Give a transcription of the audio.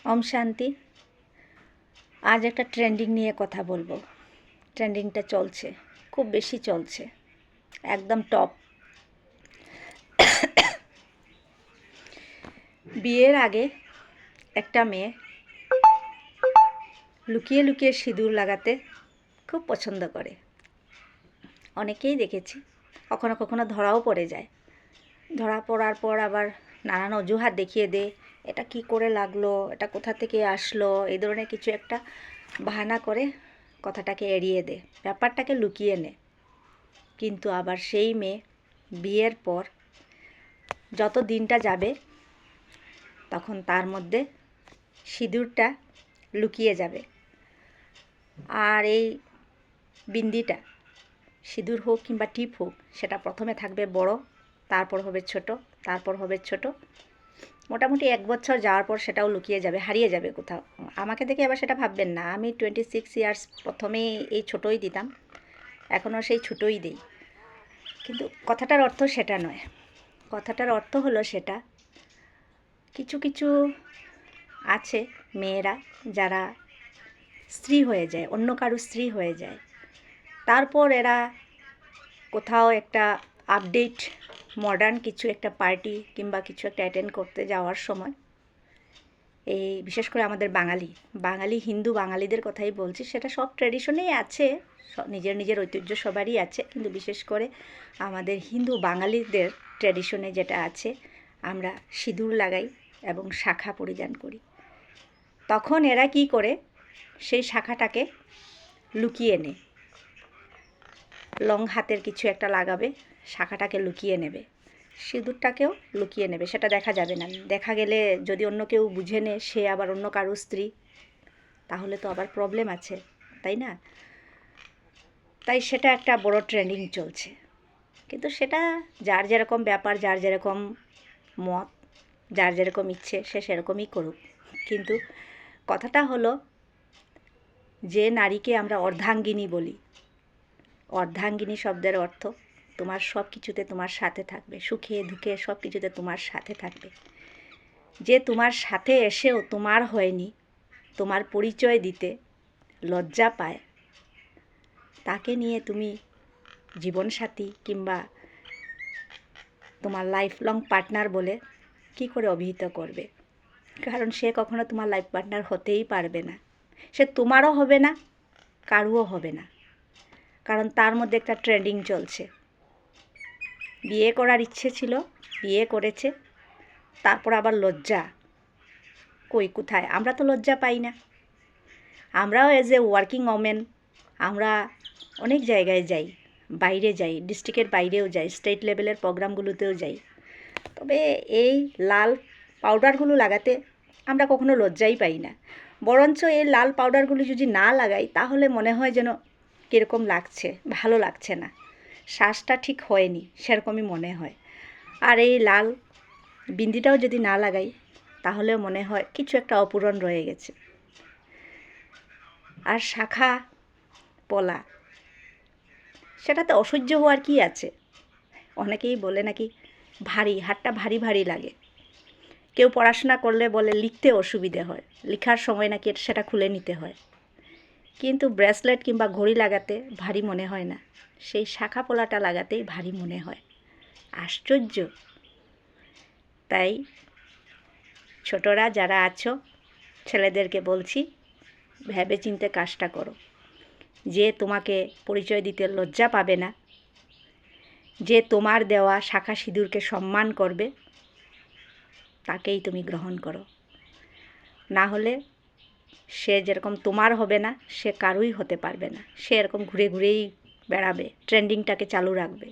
ওম শান্তি। আজ একটা ট্রেন্ডিং নিয়ে কথা বলবো। ট্রেন্ডিংটা চলছে, খুব বেশি চলছে, একদম টপ। বিয়ের আগে একটা মেয়ে লুকিয়ে লুকিয়ে সিঁদুর লাগাতে খুব পছন্দ করে। অনেকেই দেখেছি, কখনো কখনো ধরাও পড়ে যায়। ধরা পড়ার পর আবার নানান অজুহাত দেখিয়ে দেয়, এটা কি করে লাগলো, এটা কোথা থেকে আসলো, এই ধরনের কিছু একটা বাহানা করে কথাটাকে এড়িয়ে দেয়, ব্যাপারটাকে লুকিয়ে নেয়। কিন্তু আবার সেই মেয়ে বিয়ের পর যত দিনটা যাবে তখন তার মধ্যে সিঁদুরটা লুকিয়ে যাবে। আর এই বিন্দিটা, সিঁদুর হোক কিংবা টিপ হোক, সেটা প্রথমে থাকবে বড়, তারপর হবে ছোট, তারপর হবে ছোট। মোটামুটি 1 বছর যাওয়ার পর সেটাও লুকিয়ে যাবে, হারিয়ে যাবে কোথাও। আমাকে দেখে আবার সেটা ভাববেন না, আমি 26 ইয়ার্স প্রথমেই এই ছোটোই দিতাম, এখনও সেই ছোটোই দিই। কিন্তু কথাটার অর্থ সেটা নয়। কথাটার অর্থ হলো সেটা, কিছু কিছু আছে মেয়েরা যারা স্ত্রী হয়ে যায়, অন্য কারো স্ত্রী হয়ে যায়, তারপর এরা কোথাও একটা আপডেট মডার্ন কিছু একটা পার্টি কিংবা কিছু একটা অ্যাটেন্ড করতে যাওয়ার সময়, এই বিশেষ করে আমাদের বাঙালি হিন্দু বাঙালিদের কথাই বলছি, সেটা সব ট্র্যাডিশনেই আছে, নিজের নিজের ঐতিহ্য সবারই আছে, কিন্তু বিশেষ করে আমাদের হিন্দু বাঙালিদের ট্র্যাডিশনে যেটা আছে, আমরা সিঁদুর লাগাই এবং শাখা পরিধান করি। তখন এরা কি করে, সেই শাখাটাকে লুকিয়ে নেয়। লং হাতের কিছু একটা লাগাবে, শাখাটাকে লুকিয়ে নেবে, সিঁদুরটাকেও লুকিয়ে নেবে, সেটা দেখা যাবে না। দেখা গেলে যদি অন্য কেউ বুঝে নেয় সে আবার অন্য কারো স্ত্রী, তাহলে তো আবার প্রবলেম আছে, তাই না? তাই সেটা একটা বড় ট্রেন্ডিং চলছে। কিন্তু সেটা যার যেরকম ব্যাপার, যার যেরকম মত, যার যেরকম ইচ্ছে, সে সেরকমই করুক। কিন্তু কথাটা হলো, যে নারীকে আমরা অর্ধাঙ্গিনী বলি, অর্ধাঙ্গিনী শব্দের অর্থ তোমার সব কিছুতে তোমার সাথে থাকবে, সুখে দুঃখে সব কিছুতে তোমার সাথে থাকবে। যে তোমার সাথে এসেও তোমার হয়নি, তোমার পরিচয় দিতে লজ্জা পায়, তাকে নিয়ে তুমি জীবনসাথী কিংবা তোমার লাইফ লং পার্টনার বলে কি করে অভিহিত করবে? কারণ সে কখনো তোমার লাইফ পার্টনার হতেই পারবে না। সে তোমারও হবে না, কারুও হবে না। কারণ তার মধ্যে একটা ট্রেন্ডিং চলছে। বিয়ে করার ইচ্ছে ছিল, বিয়ে করেছে, তারপর আবার লজ্জা। কোথায়? আমরা তো লজ্জা পাই না। আমরাও এজ এ ওয়ার্কিং ওমেন আমরা অনেক জায়গায় যাই, বাইরে যাই, ডিস্ট্রিক্টের বাইরেও যাই, স্টেট লেভেলের প্রোগ্রামগুলোতেও যাই। তবে এই লাল পাউডারগুলো লাগাতে আমরা কখনো লজ্জাই পাই না। বরঞ্চ এই লাল পাউডারগুলো যদি না লাগাই, তাহলে মনে হয় যেন কীরকম লাগছে, ভালো লাগছে না, শ্বাসটা ঠিক হয়নি, সেরকমই মনে হয়। আর এই লাল বিন্দিটাও যদি না লাগাই, তাহলেও মনে হয় কিছু একটা অপূরণ রয়ে গেছে। আর শাখা পলা, সেটাতে অসহ্য হওয়ার কি আছে? অনেকেই বলে নাকি ভারী, হাতটা ভারী ভারী লাগে। কেউ পড়াশোনা করলে বলে লিখতে অসুবিধে হয়, লেখার সময় নাকি সেটা খুলে নিতে হয়। কিন্তু ব্রেসলেট কিংবা ঘড়ি লাগাতে ভারী মনে হয় না, সেই শাখা পলাটা লাগাতেই ভারী মনে হয়। আশ্চর্য! তাই ছোটরা যারা আছো, ছেলেদেরকে বলছি, ভেবে চিন্তে কাজটা করো। যে তোমাকে পরিচয় দিতে লজ্জা পাবে না, যে তোমার দেওয়া শাখা সিঁদুরকে সম্মান করবে, তাকেই তুমি গ্রহণ করো। না হলে সে যেরকম তোমার হবে না, সে কারুই হতে পারবে না। সে এরকম ঘুরে ঘুরেই বেড়াবে, ট্রেন্ডিংটাকে চালু রাখবে।